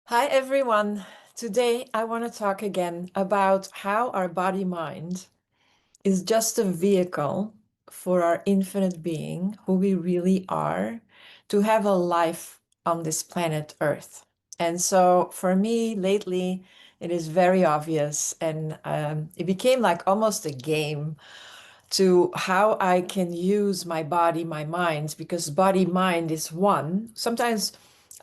Hi everyone. Today I want to talk again about how our body mind is just a vehicle for our infinite being, who we really are, to have a life on this planet Earth. And so for me lately, it is very obvious, and it became like almost a game to how I can use my body, my mind, because body mind is one. Sometimes,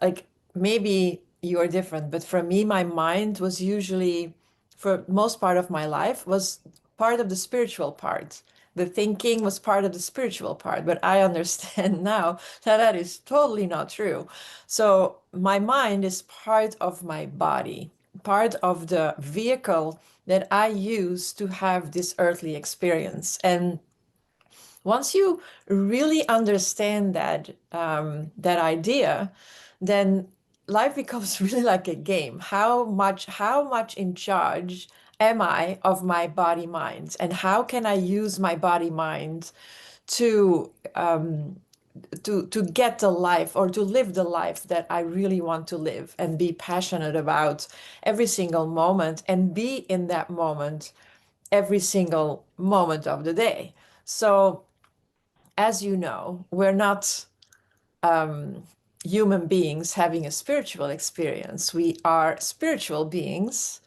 like maybe you are different, but for me, my mind was usually, for most part of my life, was part of the spiritual part. The thinking was part of the spiritual part, but I understand now that that is totally not true. So my mind is part of my body, part of the vehicle that I use to have this earthly experience. And once you really understand that idea, then life becomes really like a game. How much in charge am I of my body mind, and how can I use my body mind to to get the life or to live the life that I really want to live and be passionate about every single moment and be in that moment every single moment of the day. So, as you know, we're not human beings having a spiritual experience. We are spiritual beings,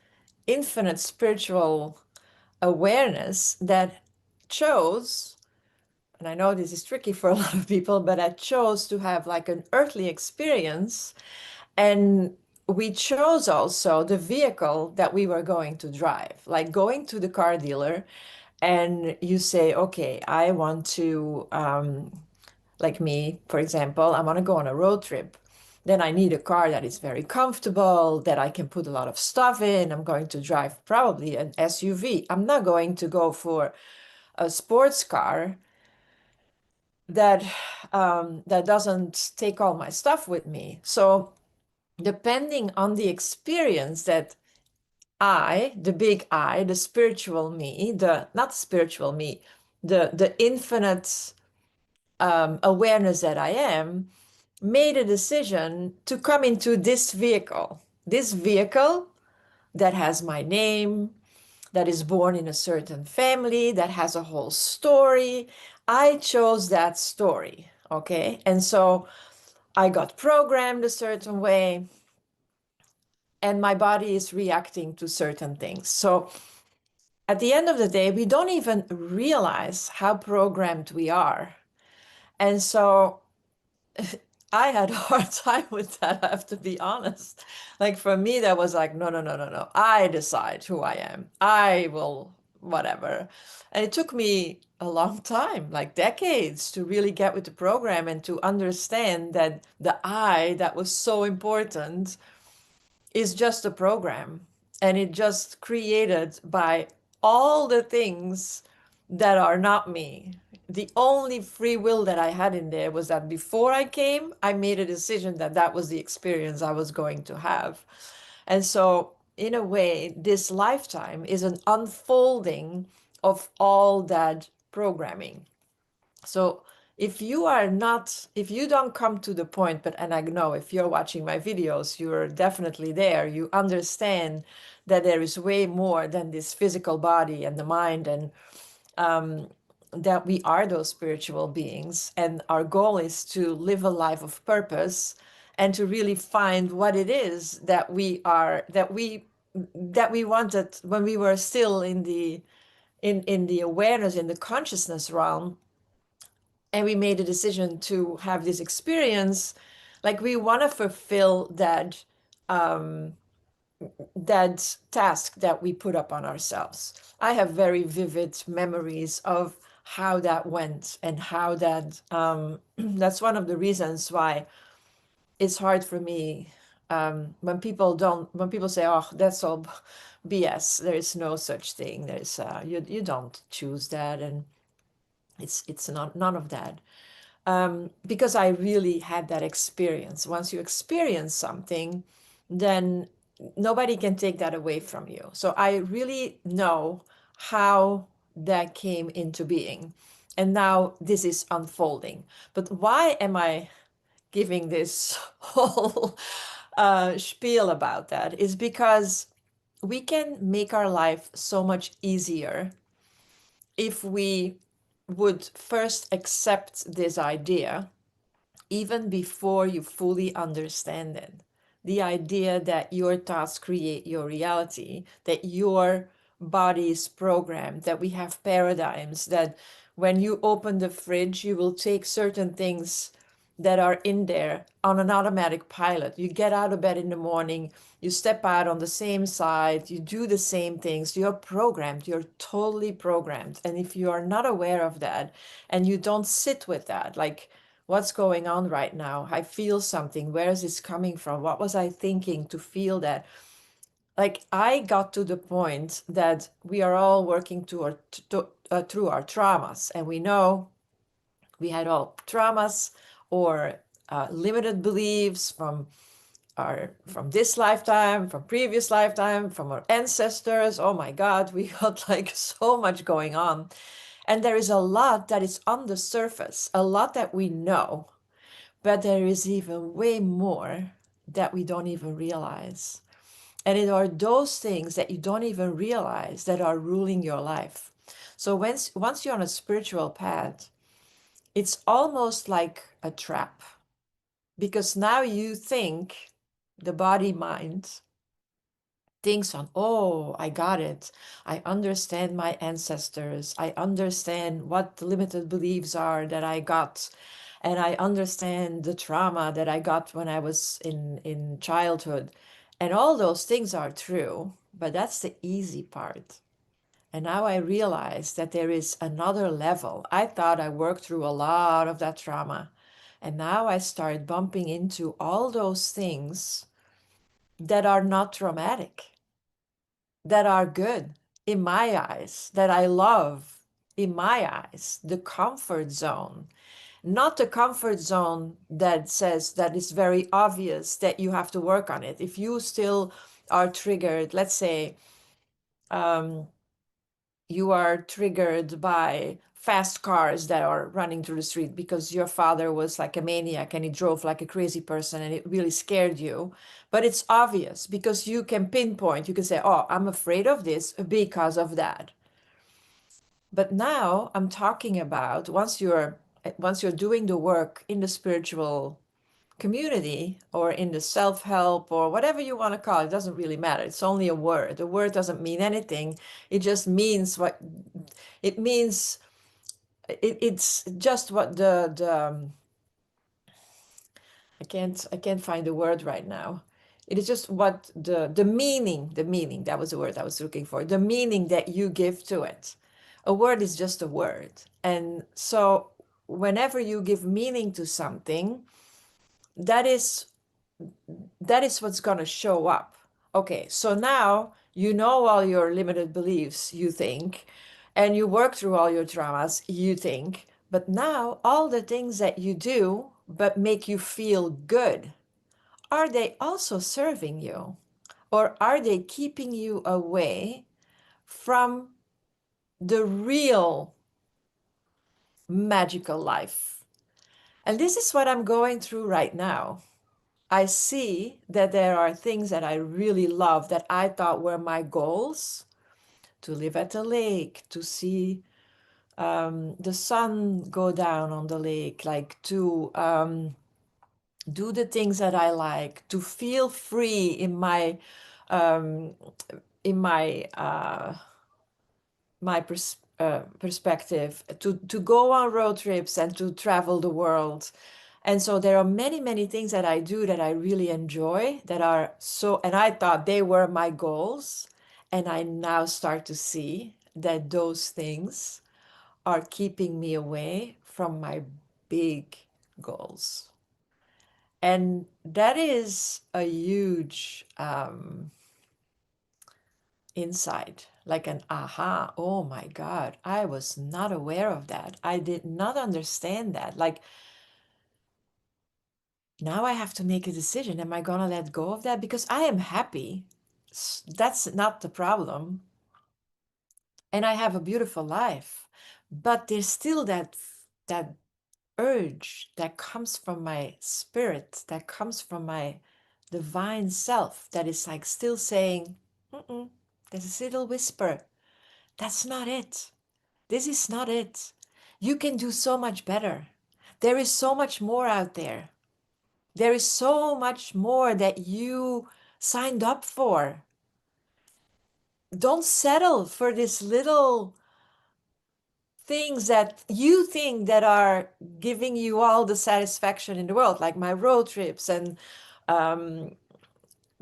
infinite spiritual awareness that chose, and I know this is tricky for a lot of people, but I chose to have like an earthly experience. And we chose also the vehicle that we were going to drive, like going to the car dealer and you say, okay, I want to, like me, for example, I want to go on a road trip. Then I need a car that is very comfortable, that I can put a lot of stuff in. I'm going to drive probably an SUV. I'm not going to go for a sports car that that doesn't take all my stuff with me. So depending on the experience that the big I, the spiritual me, the not spiritual me, the infinite awareness that I am, made a decision to come into this vehicle that has my name, that is born in a certain family, that has a whole story. I chose that story, okay? And so I got programmed a certain way, and my body is reacting to certain things. So at the end of the day, we don't even realize how programmed we are. And so I had a hard time with that, I have to be honest. Like for me, that was like, no, no, no, no, no. I decide who I am. I will, whatever. And it took me a long time, like decades, to really get with the program and to understand that the I that was so important is just a program. And it just created by all the things that are not me. The only free will that I had in there was that before I came, I made a decision that that was the experience I was going to have. And so, in a way, this lifetime is an unfolding of all that programming. So if you don't come to the point, but and I know if you're watching my videos, you're definitely there. You understand that there is way more than this physical body and the mind, and that we are those spiritual beings. And our goal is to live a life of purpose and to really find what it is that we are, that we wanted when we were still in the awareness, in the consciousness realm, and we made a decision to have this experience. Like we want to fulfill that task that we put up on ourselves. I have very vivid memories of how that went and how that that's one of the reasons why it's hard for me, when people say, oh, that's all BS, there is no such thing, there's you don't choose that, and it's not none of that. Because I really had that experience. Once you experience something, then nobody can take that away from you. So I really know how that came into being. And now this is unfolding. But why am I giving this whole spiel about that is because we can make our life so much easier if we would first accept this idea even before you fully understand it. The idea that your thoughts create your reality, that your body is programmed, that we have paradigms, that when you open the fridge, you will take certain things that are in there on an automatic pilot. You get out of bed in the morning, you step out on the same side, you do the same things. You're programmed, you're totally programmed. And if you are not aware of that and you don't sit with that, like, what's going on right now? I feel something. Where is this coming from? What was I thinking to feel that? Like, I got to the point that we are all working through our traumas, and we know we had all traumas or limited beliefs from this lifetime, from previous lifetime, from our ancestors. Oh my God, we got like so much going on. And there is a lot that is on the surface, a lot that we know, but there is even way more that we don't even realize. And it are those things that you don't even realize that are ruling your life. So once you're on a spiritual path, it's almost like a trap, because now you think, the body mind thinks on, oh, I got it. I understand my ancestors. I understand what the limited beliefs are that I got. And I understand the trauma that I got when I was in childhood. And all those things are true, but that's the easy part. And now I realize that there is another level. I thought I worked through a lot of that trauma. And now I start bumping into all those things that are not traumatic, that are good in my eyes, that I love in my eyes, the comfort zone. Not the comfort zone that says that it's very obvious that you have to work on it. If you still are triggered, let's say, um, you are triggered by fast cars that are running through the street because your father was like a maniac and he drove like a crazy person and it really scared you. But it's obvious because you can pinpoint, you can say, oh, I'm afraid of this because of that. But now I'm talking about once you're doing the work in the spiritual community or in the self-help or whatever you want to call it, doesn't really matter. It's only a word. The word doesn't mean anything. It just means what it means. It's just what the I can't find the word right now. It is just what the meaning, that was the word I was looking for. The meaning that you give to it. A word is just a word. And so whenever you give meaning to something, that is what's going to show up. Okay, so now you know all your limited beliefs, you think, and you work through all your traumas, you think, but now all the things that you do but make you feel good, are they also serving you? Or are they keeping you away from the real magical life? And this is what I'm going through right now. I see that there are things that I really love that I thought were my goals: to live at the lake, to see the sun go down on the lake, like to do the things that I like, to feel free um, in my perspective, to go on road trips and to travel the world. And so there are many, many things that I do that I really enjoy that are so, and I thought they were my goals. And I now start to see that those things are keeping me away from my big goals. And that is a huge insight, like an aha. Oh my God, I was not aware of that. I did not understand that. Like, now I have to make a decision. Am I going to let go of that? Because I am happy. That's not the problem. And I have a beautiful life. But there's still that urge that comes from my spirit, that comes from my divine self that is like still saying, mm-mm, there's this little whisper, that's not it. This is not it. You can do so much better. There is so much more out there. There is so much more that you signed up for. Don't settle for this little things that you think that are giving you all the satisfaction in the world, like my road trips and um,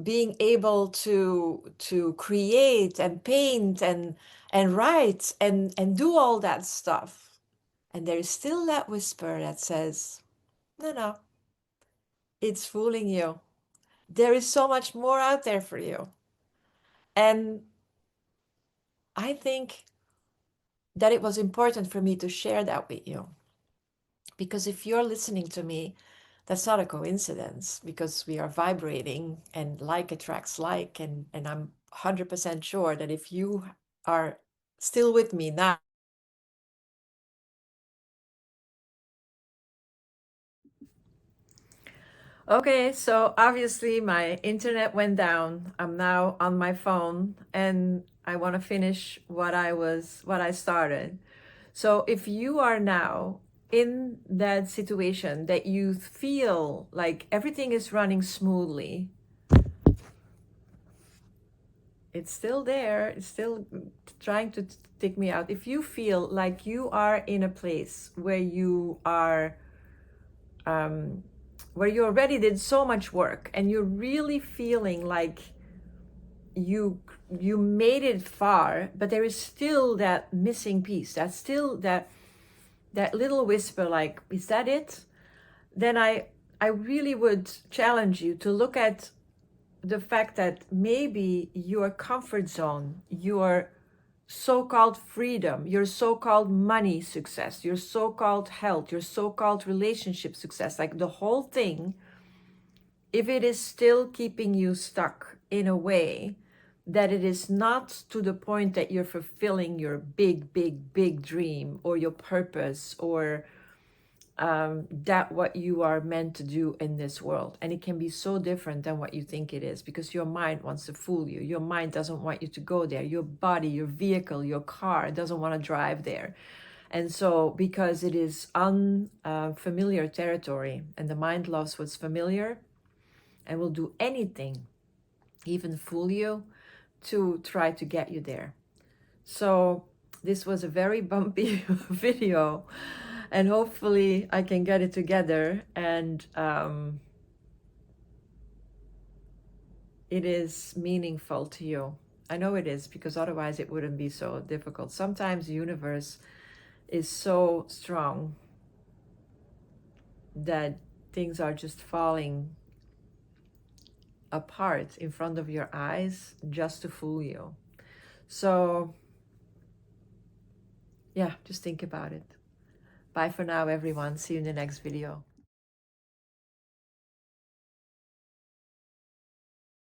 being able to create and paint and write and do all that stuff. And there is still that whisper that says, no, no, it's fooling you. There is so much more out there for you. And I think that it was important for me to share that with you. Because if you're listening to me, that's not a coincidence because we are vibrating and like attracts like. And I'm 100% sure that if you are still with me now, okay, so obviously my internet went down. I'm now on my phone and I want to finish what I started. So if you are now in that situation that you feel like everything is running smoothly, it's still there, it's still trying to take me out. If you feel like you are in a place where you are where you already did so much work and you're really feeling like you you made it far, but there is still that missing piece, that's still that little whisper like, is that it? Then I really would challenge you to look at the fact that maybe your comfort zone, your so-called freedom, your so-called money success, your so-called health, your so-called relationship success, like the whole thing, if it is still keeping you stuck in a way that it is not to the point that you're fulfilling your big dream or your purpose or that what you are meant to do in this world. And it can be so different than what you think it is because your mind wants to fool you. Your mind doesn't want you to go there. Your body, your vehicle, your car doesn't want to drive there. And so because it is unfamiliar territory and the mind loves what's familiar and will do anything, even fool you, to try to get you there. So this was a very bumpy video and hopefully I can get it together and it is meaningful to you. I know it is because otherwise it wouldn't be so difficult. Sometimes the universe is so strong that things are just falling apart in front of your eyes just to fool you. So yeah, just think about it. Bye for now, everyone. See you in the next video.